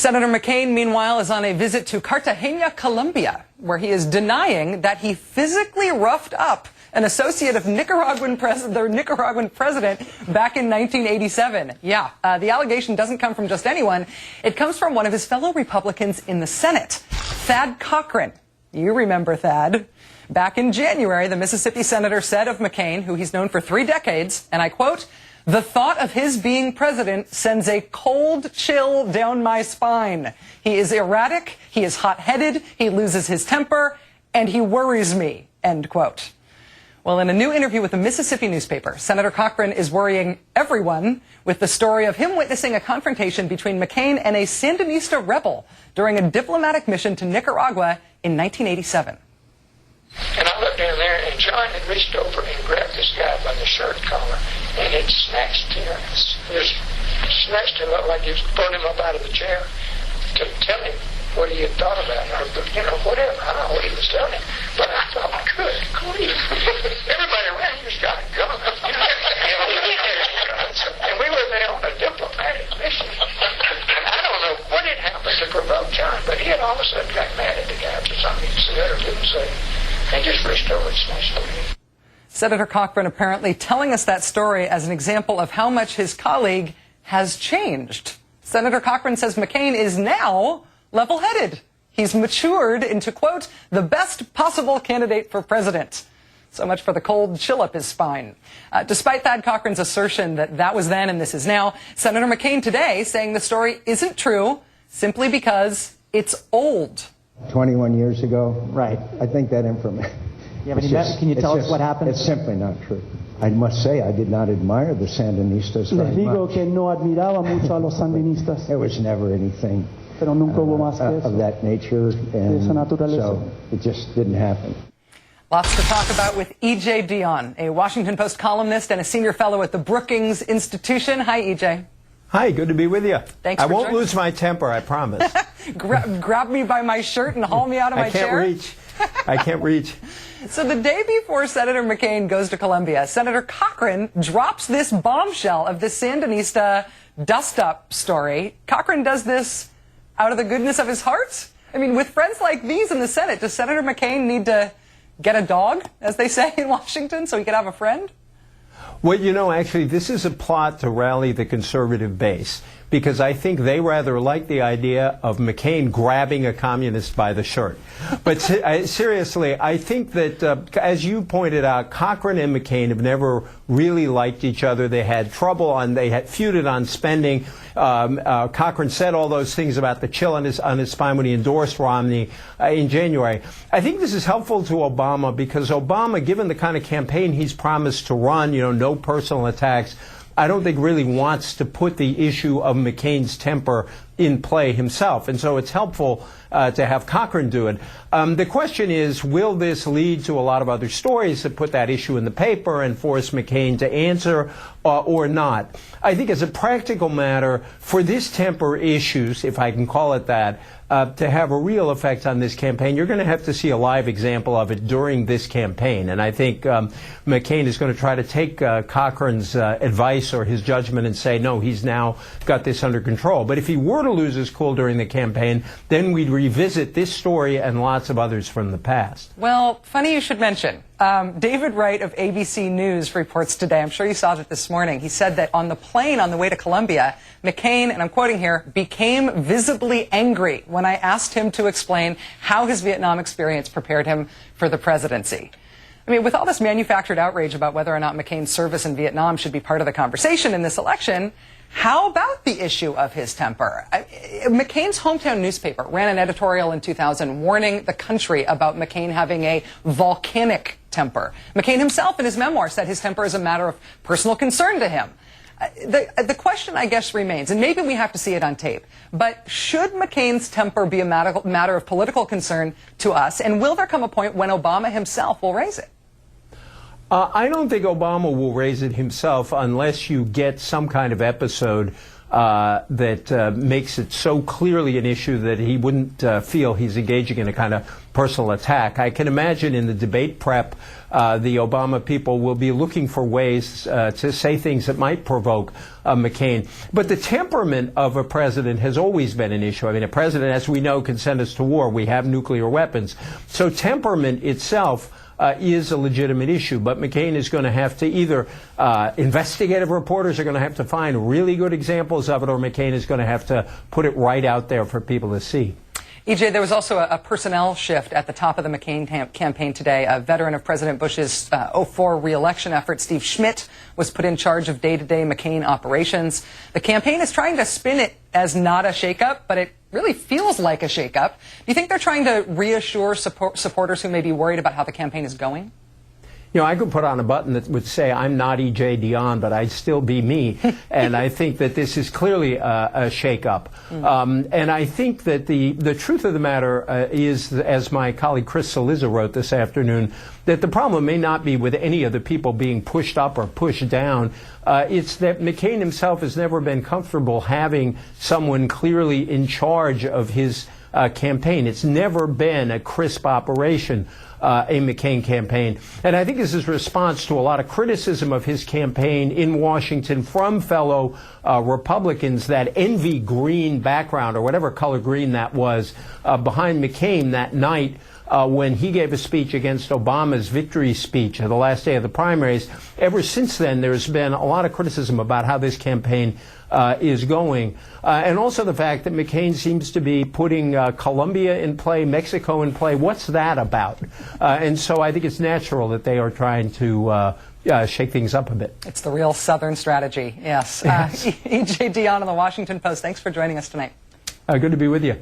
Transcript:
Senator McCain, meanwhile, is on a visit to Cartagena, Colombia, where he is denying that he physically roughed up an associate of the Nicaraguan president back in 1987. Yeah, the allegation doesn't come from just anyone. It comes from one of his fellow Republicans in the Senate, Thad Cochran. You remember Thad. Back in January, the Mississippi senator said of McCain, who he's known for 3 decades, and I quote, "The thought of his being president sends a cold chill down my spine. He is erratic, he is hot-headed, he loses his temper, and he worries me," end quote. Well, in a new interview with a Mississippi newspaper, Senator Cochran is worrying everyone with the story of him witnessing a confrontation between McCain and a Sandinista rebel during a diplomatic mission to Nicaragua in 1987. And I looked in there, and John had reached over and grabbed this guy by the shirt collar, and had snatched him. Just snatched him up like he was throwing him up out of the chair to tell him what he had thought about it, or, whatever. I don't know what he was telling him. But I thought, good grief. Everybody around here's got a gun. And we were there on a diplomatic mission. And I don't know what had happened to provoke John, but he had all of a sudden got mad at the guy for something he said or didn't say. And just reached over and snatched him. Senator Cochran apparently telling us that story as an example of how much his colleague has changed. Senator Cochran says McCain is now level-headed. He's matured into, quote, the best possible candidate for president. So much for the cold chill up his spine. Despite Thad Cochran's assertion that that was then and this is now, Senator McCain today saying the story isn't true simply because it's old. 21 years ago? Right. I think that information. Yeah, but can you tell us what happened? It's simply not true. I must say I did not admire the Sandinistas Les very digo much. que no admiraba mucho a los sandinistas. There was never anything Pero nunca hubo más que eso. of that nature, and esa naturaleza. so it just didn't happen. Lots to talk about with E.J. Dionne, a Washington Post columnist and a senior fellow at the Brookings Institution. Hi, E.J. Hi, good to be with you. Thanks I for won't joining. lose my temper, I promise. Grab me by my shirt and haul me out of my chair? I can't reach. So the day before Senator McCain goes to Colombia, Senator Cochran drops this bombshell of this Sandinista dust-up story. Cochran does this out of the goodness of his heart? I mean, with friends like these in the Senate, does Senator McCain need to get a dog, as they say in Washington, so he could have a friend? Well, actually, this is a plot to rally the conservative base, because I think they rather like the idea of McCain grabbing a communist by the shirt. But seriously, I think that, as you pointed out, Cochran and McCain have never really liked each other. They had trouble they had feuded on spending. Cochran said all those things about the chill on his spine when he endorsed Romney in January. I think this is helpful to Obama because Obama, given the kind of campaign he's promised to run, no personal attacks, I don't think really wants to put the issue of McCain's temper in play himself. And so it's helpful to have Cochran do it. The question is, will this lead to a lot of other stories that put that issue in the paper and force McCain to answer or not? I think as a practical matter, for this temper issues, if I can call it that, to have a real effect on this campaign, you're going to have to see a live example of it during this campaign. And I think McCain is going to try to take Cochran's advice or his judgment and say, no, he's now got this under control. But if he were to lose his cool during the campaign, then we'd revisit this story and lots of others from the past. Well, funny you should mention. David Wright of ABC News reports today, I'm sure you saw it this morning, he said that on the plane on the way to Colombia, McCain, and I'm quoting here, became visibly angry when I asked him to explain how his Vietnam experience prepared him for the presidency. I mean, with all this manufactured outrage about whether or not McCain's service in Vietnam should be part of the conversation in this election, how about the issue of his temper? McCain's hometown newspaper ran an editorial in 2000 warning the country about McCain having a volcanic temper. McCain himself in his memoir said his temper is a matter of personal concern to him. The question, I guess, remains, and maybe we have to see it on tape, but should McCain's temper be a matter of political concern to us, and will there come a point when Obama himself will raise it? I don't think Obama will raise it himself unless you get some kind of episode that makes it so clearly an issue that he wouldn't feel he's engaging in a kind of personal attack. I can imagine in the debate prep, the Obama people will be looking for ways to say things that might provoke McCain. But the temperament of a president has always been an issue. I mean, a president, as we know, can send us to war. We have nuclear weapons. So temperament itself is a legitimate issue. But McCain is going to have to either investigative reporters are going to have to find really good examples of it, or McCain is going to have to put it right out there for people to see. EJ, there was also a personnel shift at the top of the McCain campaign today. A veteran of President Bush's 2004 re-election effort, Steve Schmidt, was put in charge of day-to-day McCain operations. The campaign is trying to spin it as not a shakeup, but it really feels like a shakeup. Do you think they're trying to reassure supporters who may be worried about how the campaign is going? You know, I could put on a button that would say, I'm not E.J. Dionne, but I'd still be me. And I think that this is clearly a shakeup. And I think that the truth of the matter is, as my colleague Chris Cillizza wrote this afternoon, that the problem may not be with any of the people being pushed up or pushed down. It's that McCain himself has never been comfortable having someone clearly in charge of his campaign. It's never been a crisp operation, a McCain campaign. And I think this is a response to a lot of criticism of his campaign in Washington from fellow Republicans that envy green background, or whatever color green that was, behind McCain that night when he gave a speech against Obama's victory speech the last day of the primaries. Ever since then, there's been a lot of criticism about how this campaign is going. And also the fact that McCain seems to be putting Colombia in play, Mexico in play. What's that about? And so I think it's natural that they are trying to shake things up a bit. It's the real Southern strategy, yes. E.J. Dionne on the Washington Post, thanks for joining us tonight. Good to be with you.